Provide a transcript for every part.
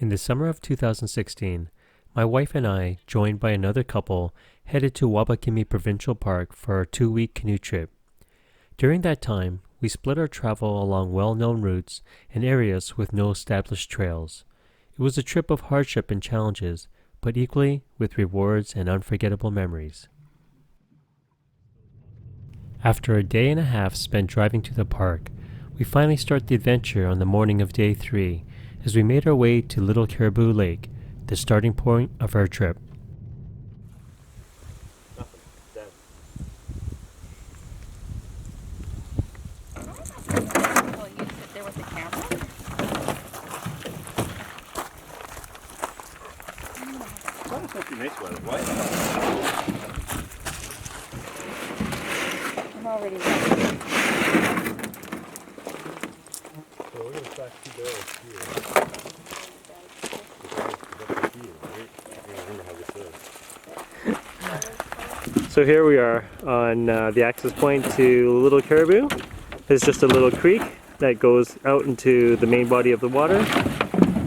In the summer of 2016, my wife and I, joined by another couple, headed to Wabakimi Provincial Park for our 2-week canoe trip. During that time, we split our travel along well-known routes and areas with no established trails. It was a trip of hardship and challenges, but equally with rewards and unforgettable memories. After a day and a half spent driving to the park, we finally start the adventure on the morning of day 3 as we made our way to Little Caribou Lake, the starting point of our trip. I'm already ready. So we're going to stack 2 barrels here. Remember how this is. So here we are on the access point to Little Caribou. There's just a little creek that goes out into the main body of the water,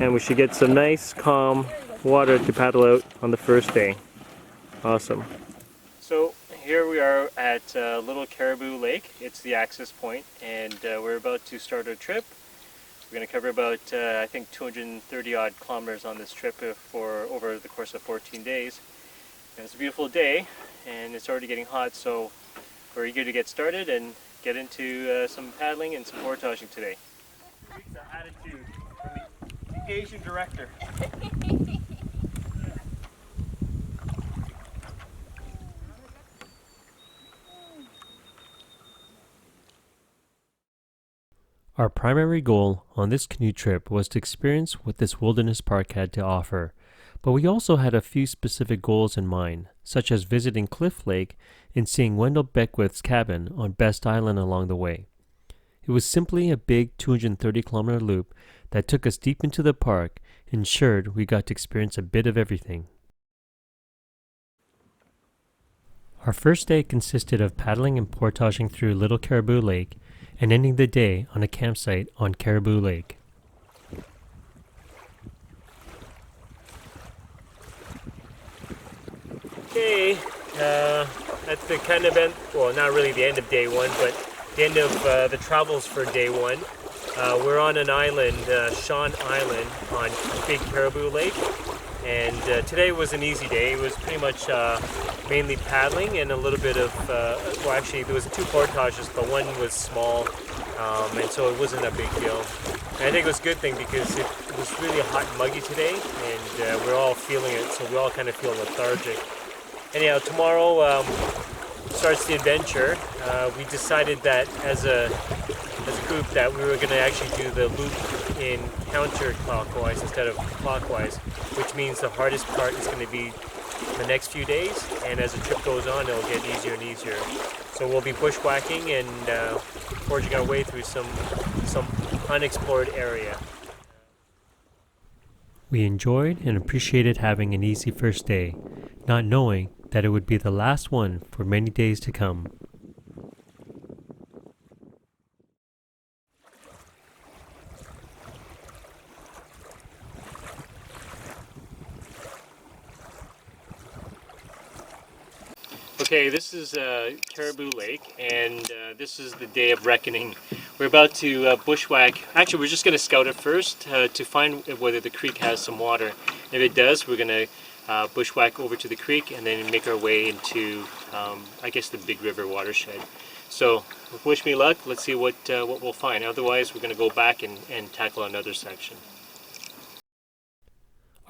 and we should get some nice calm water to paddle out on the first day. Awesome. So here we are at Little Caribou Lake. It's the access point, and we're about to start our trip. We're going to cover about I think 230 odd kilometers on this trip for over the course of 14 days. And it's a beautiful day, and it's already getting hot, so we're eager to get started and get into some paddling and some portaging today. 2 weeks of attitude from the Asian director. Our primary goal on this canoe trip was to experience what this wilderness park had to offer, but we also had a few specific goals in mind, such as visiting Cliff Lake and seeing Wendell Beckwith's cabin on Best Island along the way. It was simply a big 230-kilometer loop that took us deep into the park and ensured we got to experience a bit of everything. Our first day consisted of paddling and portaging through Little Caribou Lake and ending the day on a campsite on Caribou Lake. Okay, that's the kind of end, well, not really the end of day 1, but the end of the travels for day 1. We're on an island, Sean Island, on Big Caribou Lake, and today was an easy day. It was pretty much mainly paddling and a little bit of, well, actually there was 2 portages, but one was small, and so it wasn't a big deal. And I think it was a good thing because it was really hot and muggy today, and we're all feeling it, so we all kind of feel lethargic. Anyhow, tomorrow starts the adventure. We decided that as a group that we were going to actually do the loop in counterclockwise instead of clockwise, which means the hardest part is going to be the next few days, and as the trip goes on, it'll get easier and easier. So we'll be bushwhacking and forging our way through some unexplored area. We enjoyed and appreciated having an easy first day, not knowing that it would be the last one for many days to come. Okay, this is Caribou Lake, and this is the day of reckoning. We're about to bushwhack. Actually, we're just going to scout it first to find whether the creek has some water. If it does, we're going to bushwhack over to the creek and then make our way into, I guess, the Big River watershed. So, wish me luck. Let's see what we'll find. Otherwise, we're going to go back and tackle another section.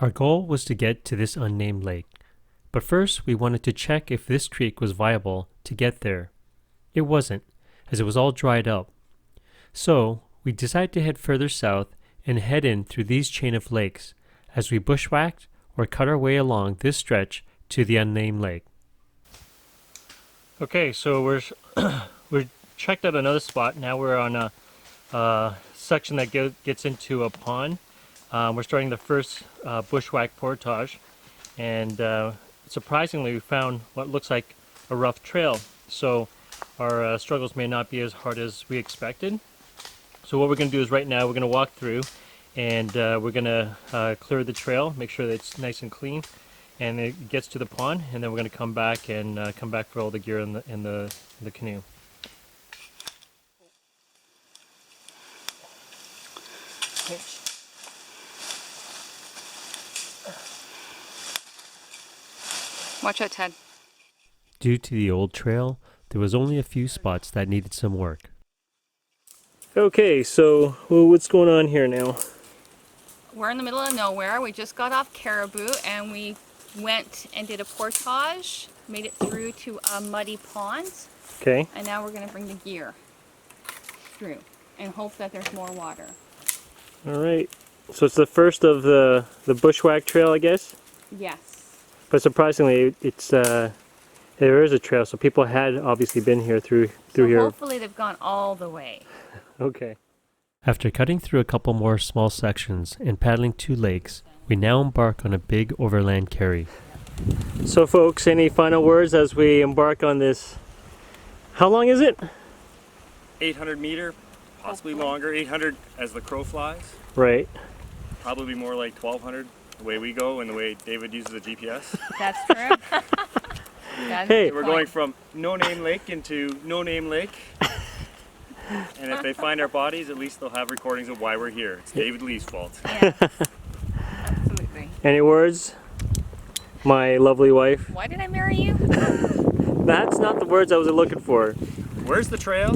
Our goal was to get to this unnamed lake. But first, we wanted to check if this creek was viable to get there. It wasn't, as it was all dried up. So, we decided to head further south and head in through these chain of lakes as we bushwhacked or cut our way along this stretch to the unnamed lake. Okay, so we're checked out another spot. Now we're on a section that gets into a pond. We're starting the first bushwhack portage, and surprisingly, we found what looks like a rough trail, so our struggles may not be as hard as we expected. So what we're going to do is right now we're going to walk through and we're gonna clear the trail, make sure that it's nice and clean, and it gets to the pond, and then we're gonna come back and come back for all the gear in the canoe. Watch out, Ted. Due to the old trail, there was only a few spots that needed some work. Okay, so what's going on here now? We're in the middle of nowhere. We just got off Caribou and we went and did a portage, made it through to a muddy pond, Okay. and now we're going to bring the gear through and hope that there's more water. All right. So it's the first of the bushwhack trail, I guess? Yes. But surprisingly, it's there is a trail, so people had obviously been here through here. Hopefully they've gone all the way. Okay. After cutting through a couple more small sections and paddling 2 lakes, we now embark on a big overland carry. So folks, any final words as we embark on this? How long is it? 800 meter, possibly longer. 800 as the crow flies. Right. Probably more like 1200 the way we go and the way David uses the GPS. That's true. That's Hey. the We're point. going from no name lake into no name lake. And if they find our bodies, at least they'll have recordings of why we're here. It's David Lee's fault. Yeah. Absolutely. Any words? My lovely wife. Why did I marry you? That's not the words I was looking for. Where's the trail?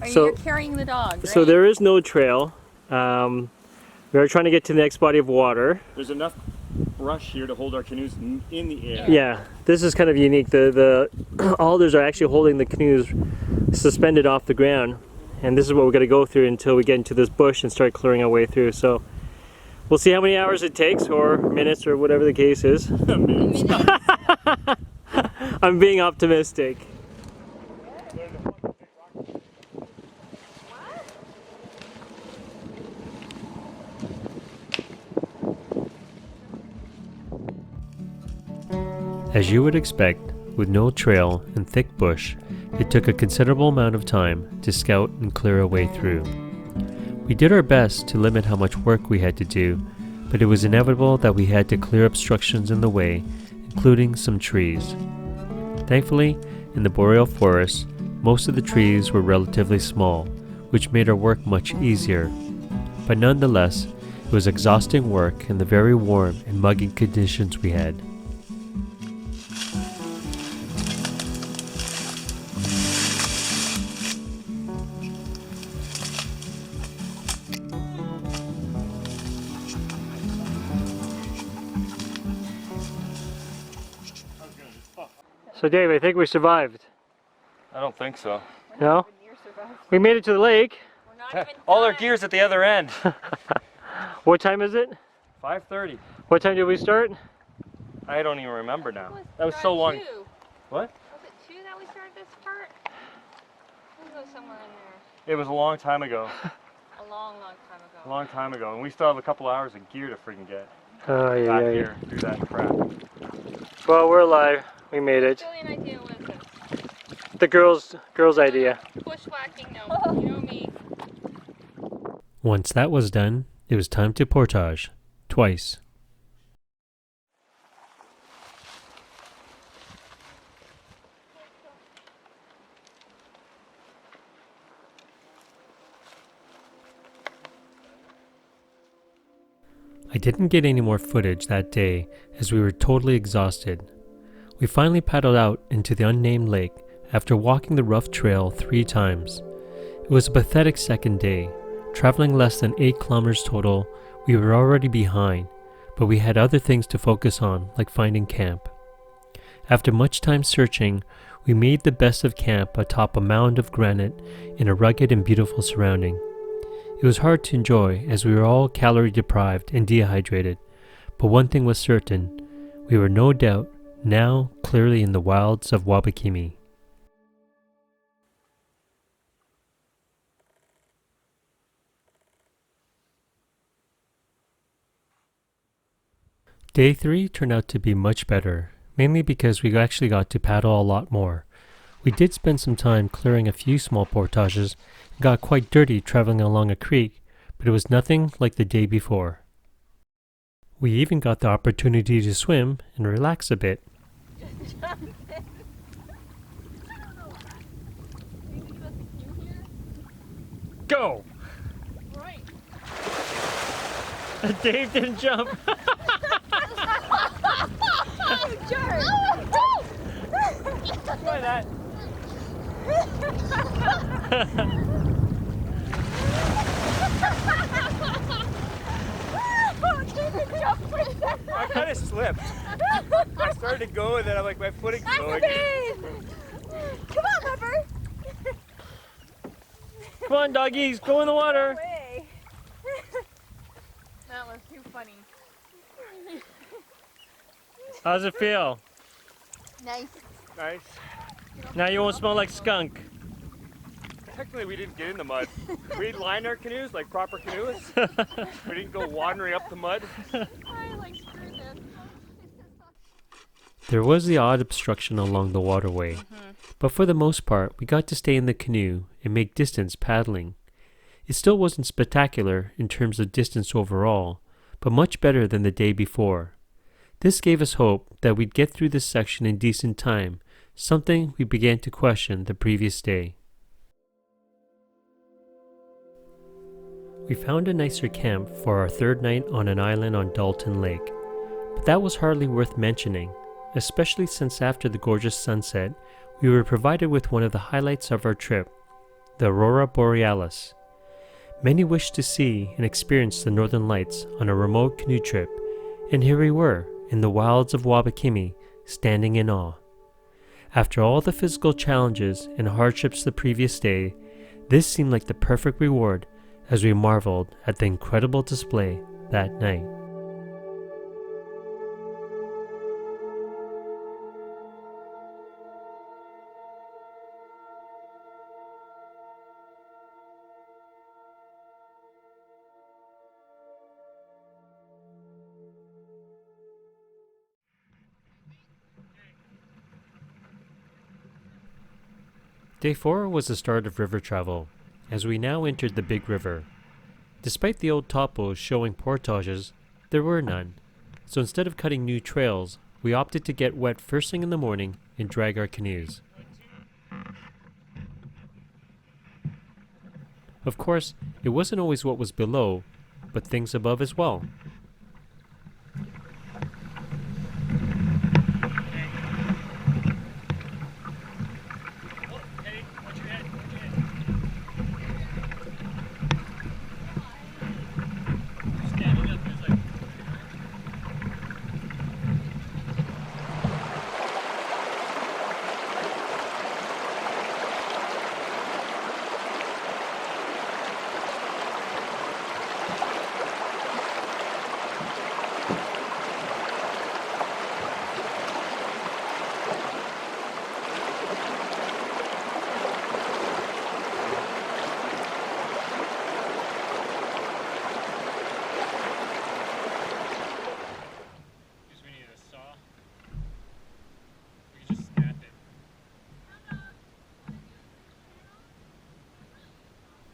You're carrying the dog, right? So there is no trail. We are trying to get to the next body of water. There's enough brush here to hold our canoes in the air. Yeah, this is kind of unique. The alders are actually holding the canoes suspended off the ground, and this is what we're going to go through until we get into this bush and start clearing our way through. So we'll see how many hours it takes, or minutes, or whatever the case is. I'm being optimistic. As you would expect, with no trail and thick bush, it took a considerable amount of time to scout and clear our way through. We did our best to limit how much work we had to do, but it was inevitable that we had to clear obstructions in the way, including some trees. Thankfully, in the boreal forest, most of the trees were relatively small, which made our work much easier. But nonetheless, it was exhausting work in the very warm and muggy conditions we had. So Dave, I think we survived. I don't think so. No? We made it to the lake. All our gear's at the other end. What time is it? 5:30. What time did we start? I don't even remember now. That was so long. What? Was it 2 that we started this part? We'll go somewhere in there. It was a long time ago. A long, long time ago. A long time ago. And we still have a couple hours of gear to freaking get Oh, yeah, back yeah. here through that crap. Well, we're alive. We made it. Brilliant idea, was it? The girls' idea. Bushwhacking, no. You know me. Once that was done, it was time to portage. Twice. I didn't get any more footage that day as we were totally exhausted. We finally paddled out into the unnamed lake after walking the rough trail 3 times. It was a pathetic second day. Traveling less than 8 kilometers total, we were already behind, but we had other things to focus on, like finding camp. After much time searching, we made the best of camp atop a mound of granite in a rugged and beautiful surrounding. It was hard to enjoy as we were all calorie deprived and dehydrated, but one thing was certain, we were no doubt now clearly in the wilds of Wabakimi. Day 3 turned out to be much better, mainly because we actually got to paddle a lot more. We did spend some time clearing a few small portages and got quite dirty traveling along a creek, but it was nothing like the day before. We even got the opportunity to swim and relax a bit. Go! Right. Dave didn't jump. Oh, jerk! Try that. I kind of slipped. I started to go and then I'm like, my footing's going. Come on, Pepper! Come on, doggies, go in the water. Way. That was too funny. How's it feel? Nice. Nice. Now you won't smell like skunk. Technically, we didn't get in the mud. We lined our canoes like proper canoes. We didn't go wandering up the mud. I like screwed this. There was the odd obstruction along the waterway, but for the most part, we got to stay in the canoe and make distance paddling. It still wasn't spectacular in terms of distance overall, but much better than the day before. This gave us hope that we'd get through this section in decent time, something we began to question the previous day. We found a nicer camp for our third night on an island on Dalton Lake, but that was hardly worth mentioning, especially since after the gorgeous sunset, we were provided with one of the highlights of our trip, the Aurora borealis. Many wished to see and experience the northern lights on a remote canoe trip, and here we were, in the wilds of Wabakimi, standing in awe. After all the physical challenges and hardships the previous day, this seemed like the perfect reward as we marveled at the incredible display that night. Day 4 was the start of river travel, as we now entered the big river. Despite the old topos showing portages, there were none, so instead of cutting new trails, we opted to get wet first thing in the morning and drag our canoes. Of course, it wasn't always what was below, but things above as well.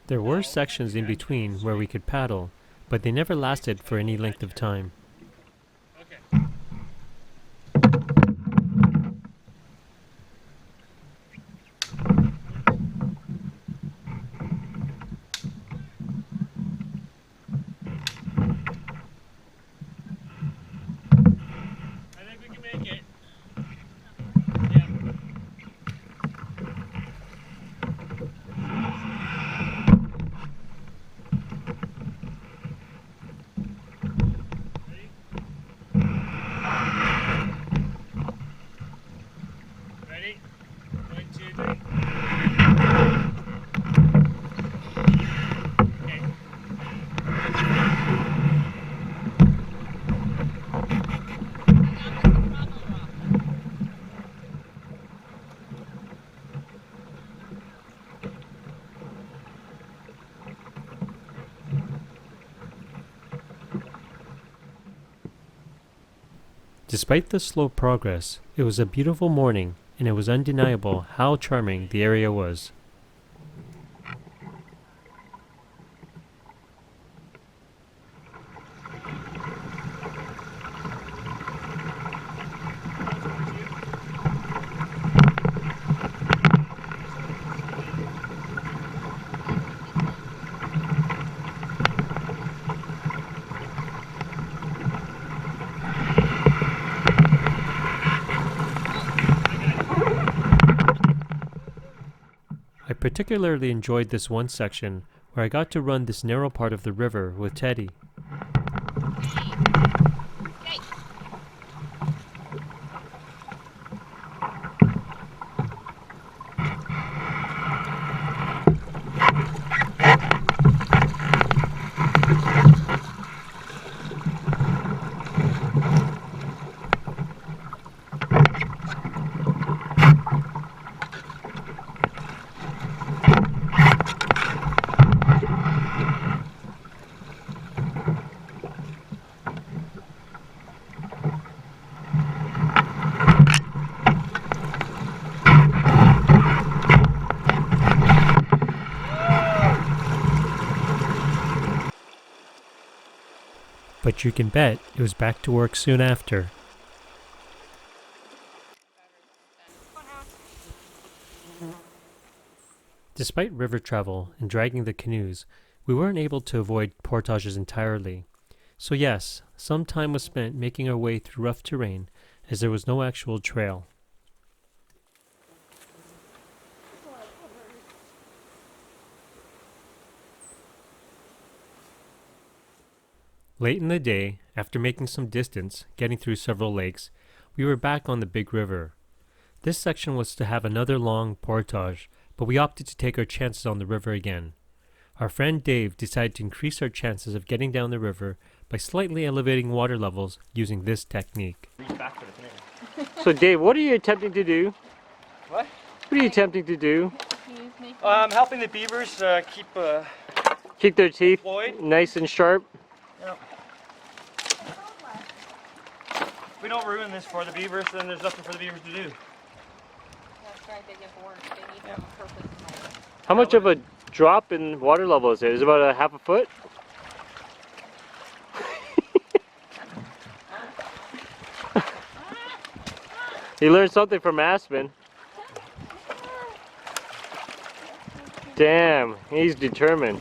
There were sections in between where we could paddle, but they never lasted for any length of time. I think we can make it. Ready? 1, 2, 3. Okay. Despite the slow progress, it was a beautiful morning, and it was undeniable how charming the area was. particularly enjoyed this one section where I got to run this narrow part of the river with Teddy. But you can bet it was back to work soon after. Despite river travel and dragging the canoes, we weren't able to avoid portages entirely. So yes, some time was spent making our way through rough terrain as there was no actual trail. Late in the day, after making some distance, getting through several lakes, we were back on the big river. This section was to have another long portage, but we opted to take our chances on the river again. Our friend Dave decided to increase our chances of getting down the river by slightly elevating water levels using this technique. So Dave, what are you attempting to do? What? What are you attempting to do? I'm helping the beavers Keep their teeth employed. nice and sharp. Yep. If we don't ruin this for the beavers, then there's nothing for the beavers to do. That's right, they get bored. They need to have a purpose. How much of a drop in water level is it? Is it about a half a foot? You learned something from Aspen. Damn, he's determined.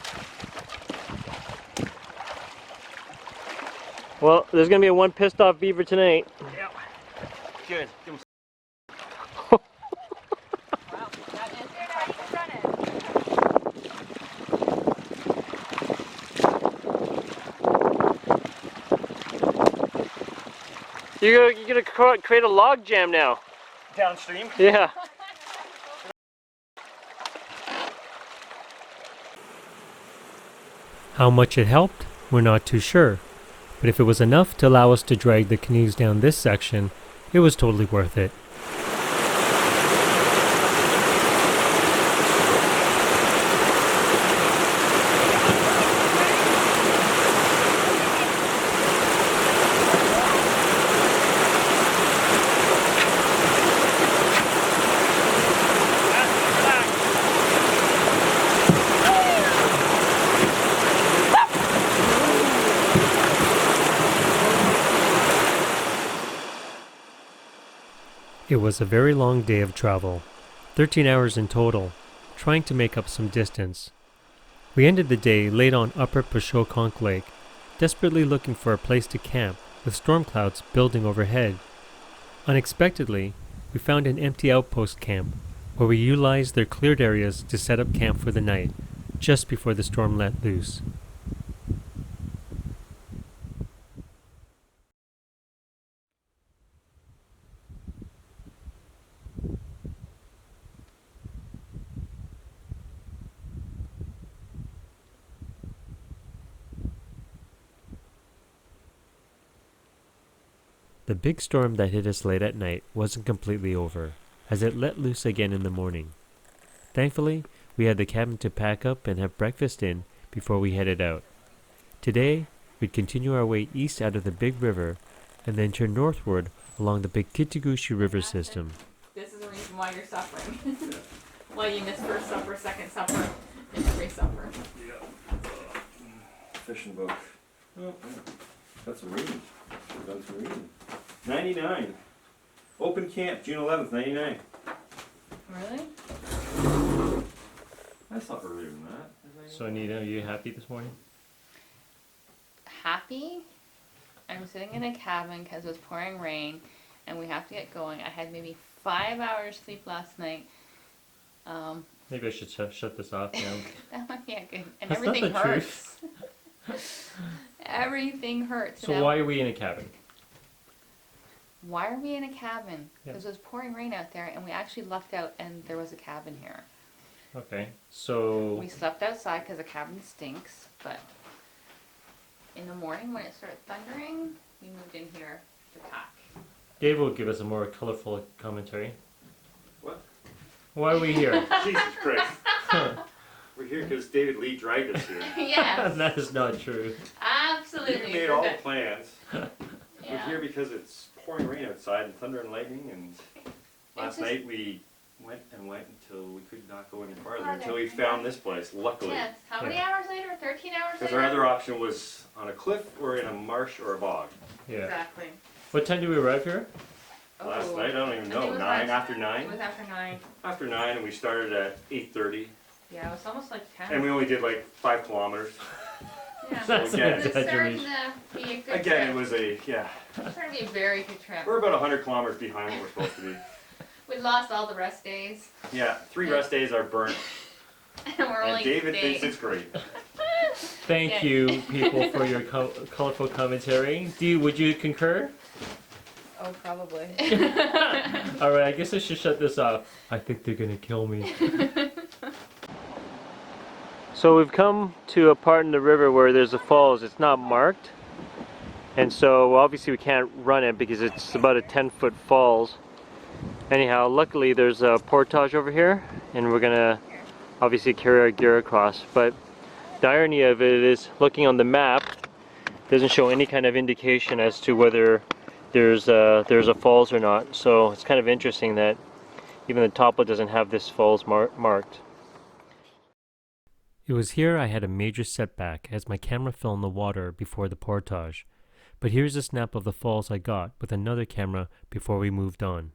Well, there's gonna be a one pissed off beaver tonight. Yep. Good. Give 'em Wow, that is good. How you run it? You're gonna create a log jam now. downstream. Yeah. How much it helped, we're not too sure. But if it was enough to allow us to drag the canoes down this section, it was totally worth it. It was a very long day of travel, 13 hours in total, trying to make up some distance. We ended the day late on Upper Pashokonk Lake, desperately looking for a place to camp with storm clouds building overhead. Unexpectedly, we found an empty outpost camp where we utilized their cleared areas to set up camp for the night, just before the storm let loose. The big storm that hit us late at night wasn't completely over, as it let loose again in the morning. Thankfully, we had the cabin to pack up and have breakfast in before we headed out. Today, we'd continue our way east out of the big river and then turn northward along the Pickitigushi river system. This is the reason why you're suffering. Why you missed first supper, second supper, and every supper. Fishing boat. Oh, that's a reading. That's a reading. 99. Open camp, June 11th, 99. Really? That's not earlier than that. So Anita, are you happy this morning? Happy? I'm sitting in a cabin because it was pouring rain and we have to get going. I had maybe 5 hours sleep last night. Maybe I should shut this off now. That might be a good. And That's not everything the hurts. truth. Everything hurts. So why are we in a cabin? Why are we in a cabin? Yeah. Because it was pouring rain out there, and we actually lucked out, and there was a cabin here. Okay, so We slept outside because the cabin stinks, but in the morning when it started thundering, we moved in here to pack. Dave will give us a more colorful commentary. What? Why are we here? Jesus Christ. We're here because David Lee dragged us here. Yes, That is not true. absolutely. We made all the plans. Yeah. We're here because it's pouring rain outside and thunder and lightning, and last just- night we went until we could not go any farther until we found this place, luckily. Yes. How many hours later? 13 hours Because later? our other option was on a cliff or in a marsh or a bog. Yeah. Exactly. What time did we arrive here? Last night, I don't even I think know, it was 9, after It 9? was after 9. After 9, and we started at 8:30, Yeah, it was almost like 10. and we only did like 5 kilometers. Yeah. That's Again. an It's starting exaggeration. to be a good Again, trip. it was It's starting to be a very good trip. we're about 100 kilometers behind what we're supposed to be. We lost all the rest days. Yeah, 3 rest days are burnt, And we're and only David day. thinks it's great. Thank Yeah. you, people, for your colorful commentary. Would you concur? Oh, probably. All right, I guess I should shut this off. I think they're gonna kill me. So we've come to a part in the river where there's a falls. It's not marked, and so obviously we can't run it because it's about a 10-foot falls. Anyhow, luckily there's a portage over here, and we're gonna obviously carry our gear across. But the irony of it is, looking on the map, doesn't show any kind of indication as to whether there's a falls or not. So it's kind of interesting that even the Topple doesn't have this falls marked. It was here I had a major setback as my camera fell in the water before the portage. But here's a snap of the falls I got with another camera before we moved on.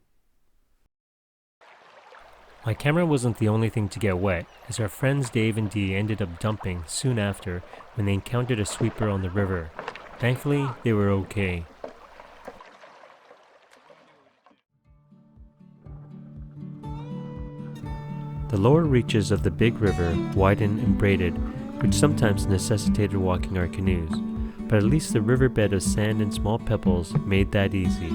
My camera wasn't the only thing to get wet, as our friends Dave and Dee ended up dumping soon after when they encountered a sweeper on the river. Thankfully, they were okay. The lower reaches of the big river widened and braided, which sometimes necessitated walking our canoes, but at least the riverbed of sand and small pebbles made that easy.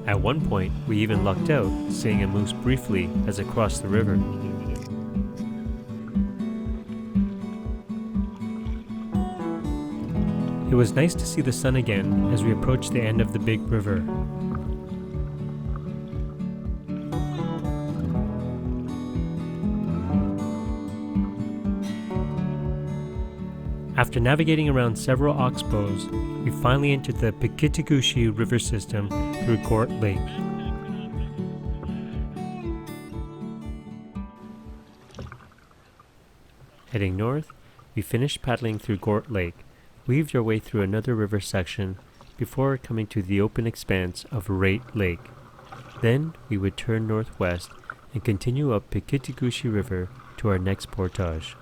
At one point, we even lucked out, seeing a moose briefly as it crossed the river. It was nice to see the sun again as we approached the end of the big river. After navigating around several oxbows, we finally entered the Pickitigushi river system through Gort Lake. Heading north, we finished paddling through Gort Lake, weaved our way through another river section before coming to the open expanse of Rate Lake. Then we would turn northwest and continue up Pickitigushi River to our next portage.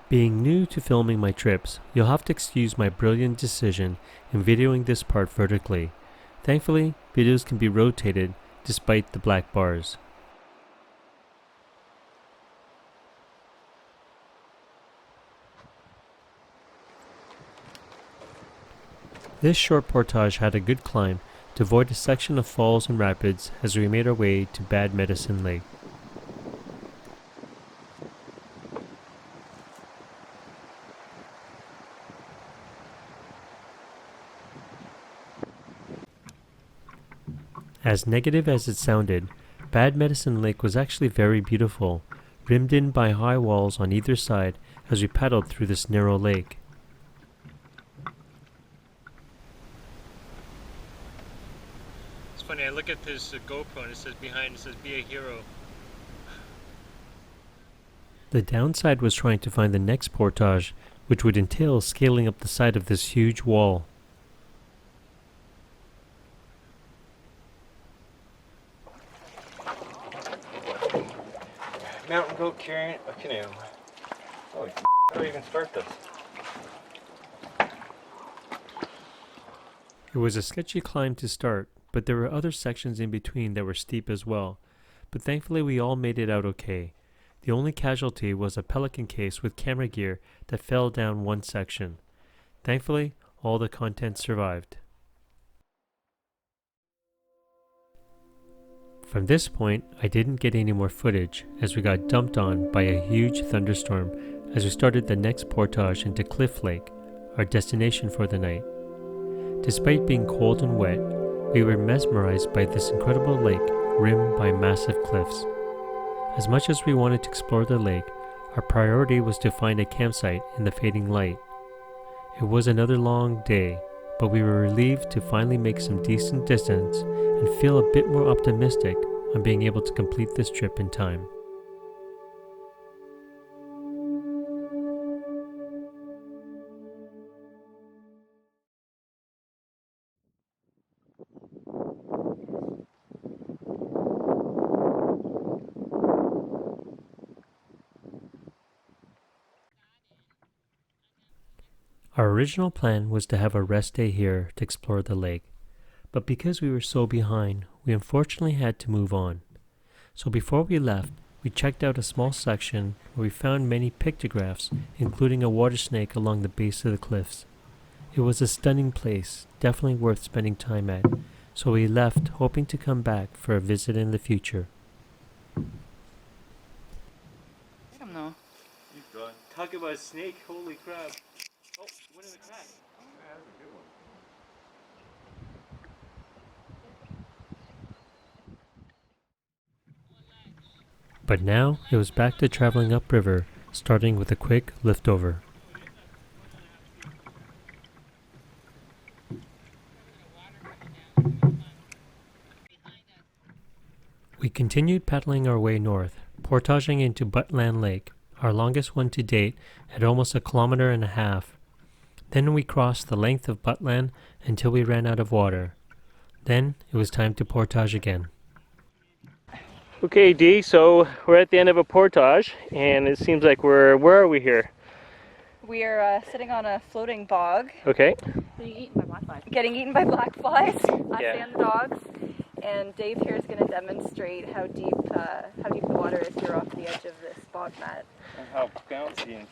Being new to filming my trips, you'll have to excuse my brilliant decision in videoing this part vertically. Thankfully, videos can be rotated despite the black bars. This short portage had a good climb to avoid a section of falls and rapids as we made our way to Bad Medicine Lake. As negative as it sounded, Bad Medicine Lake was actually very beautiful, rimmed in by high walls on either side as we paddled through this narrow lake. It's funny, I look at this GoPro and it says behind, it says be a hero. The downside was trying to find the next portage, which would entail scaling up the side of this huge wall. Mountain goat carrying a canoe. Holy how do I even start this? It was a sketchy climb to start, but there were other sections in between that were steep as well. But thankfully we all made it out okay. The only casualty was a pelican case with camera gear that fell down one section. Thankfully, all the contents survived. From this point, I didn't get any more footage as we got dumped on by a huge thunderstorm as we started the next portage into Cliff Lake, our destination for the night. Despite being cold and wet, we were mesmerized by this incredible lake rimmed by massive cliffs. As much as we wanted to explore the lake, our priority was to find a campsite in the fading light. It was another long day, but we were relieved to finally make some decent distance and feel a bit more optimistic on being able to complete this trip in time. Our original plan was to have a rest day here to explore the lake, but because we were so behind, we unfortunately had to move on. So before we left, we checked out a small section where we found many pictographs, including a water snake along the base of the cliffs. It was a stunning place, definitely worth spending time at, so we left hoping to come back for a visit in the future. I don't know. He's gone. Talk about a snake, holy crap. Oh, one in the crack. Yeah, that's a good one. But now it was back to traveling upriver, starting with a quick liftover. We continued paddling our way north, portaging into Buttland Lake, our longest one to date at almost 1.5 kilometers. Then we crossed the length of Buttland until we ran out of water. Then it was time to portage again. Okay, Dee, so we're at the end of a portage, and it seems like where are we here? We are sitting on a floating bog. Okay. Getting eaten by black flies. Getting eaten by black flies. Us and the dogs. And Dave here is going to demonstrate how deep the water is here off the edge of this bog mat. And how bouncy.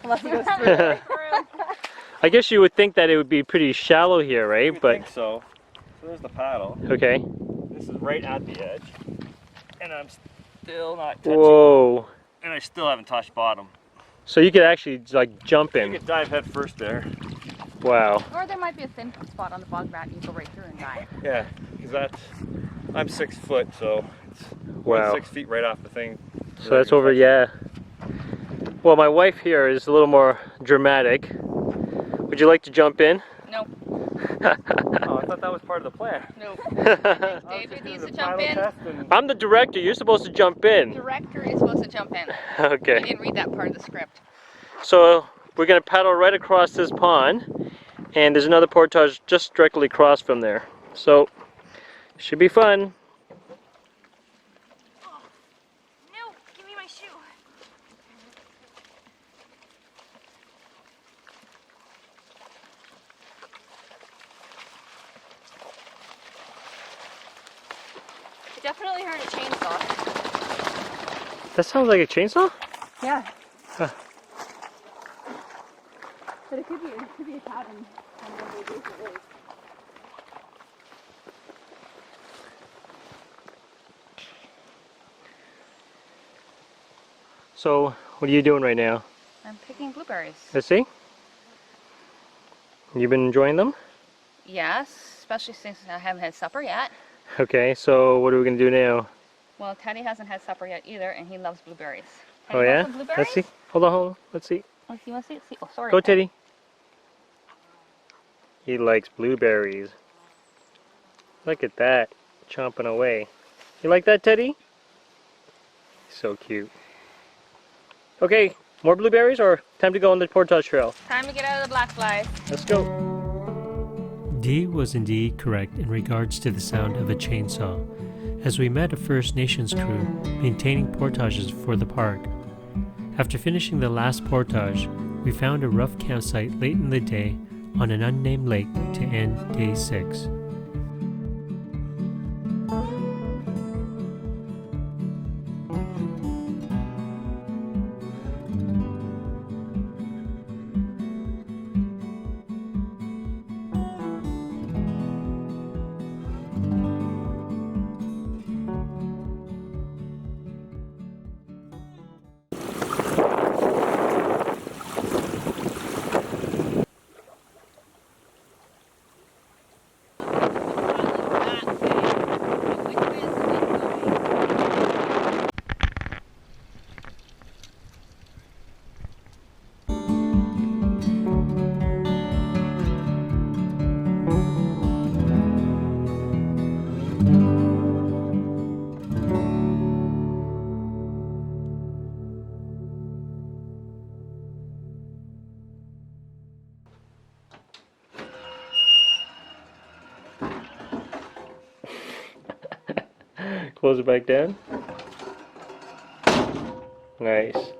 Unless he goes through it. I guess you would think that it would be pretty shallow here, right? I think so. So there's the paddle. Okay. This is right at the edge. And I'm still not touching. Whoa. And I still haven't touched bottom. So you could actually like jump in. You could dive head first there. Wow. Or there might be a thin spot on the bog mat and you go right through and dive. Yeah, because I'm 6 foot, so it's Wow. 6 feet right off the thing. So that's over, yeah. Well, my wife here is a little more dramatic. Would you like to jump in? Nope. Oh, I thought that was part of the plan. Nope. David needs to jump Final in. test and I'm the director. You're supposed to jump in. Director is supposed to jump in. I Okay. didn't read that part of the script. So we're going to paddle right across this pond, and there's another portage just directly across from there. So should be fun. No, give me my shoe. I definitely heard a chainsaw. That sounds like a chainsaw? Yeah. Huh. But it could be a cabin. So what are you doing right now? I'm picking blueberries. Let's see. You've been enjoying them? Yes, especially since I haven't had supper yet. Okay, so what are we going to do now? Well, Teddy hasn't had supper yet either, and he loves blueberries. Oh Teddy, yeah? want some blueberries? Let's see. Hold on. Let's see. Oh, you want to see? Oh, sorry. Go, Teddy. He likes blueberries. Look at that. Chomping away. You like that, Teddy? So cute. Okay, more blueberries or time to go on the portage trail? Time to get out of the black flies. Let's go. Dee was indeed correct in regards to the sound of a chainsaw, as we met a First Nations crew maintaining portages for the park. After finishing the last portage, we found a rough campsite late in the day on an unnamed lake to end day 6. Close it back down. Nice.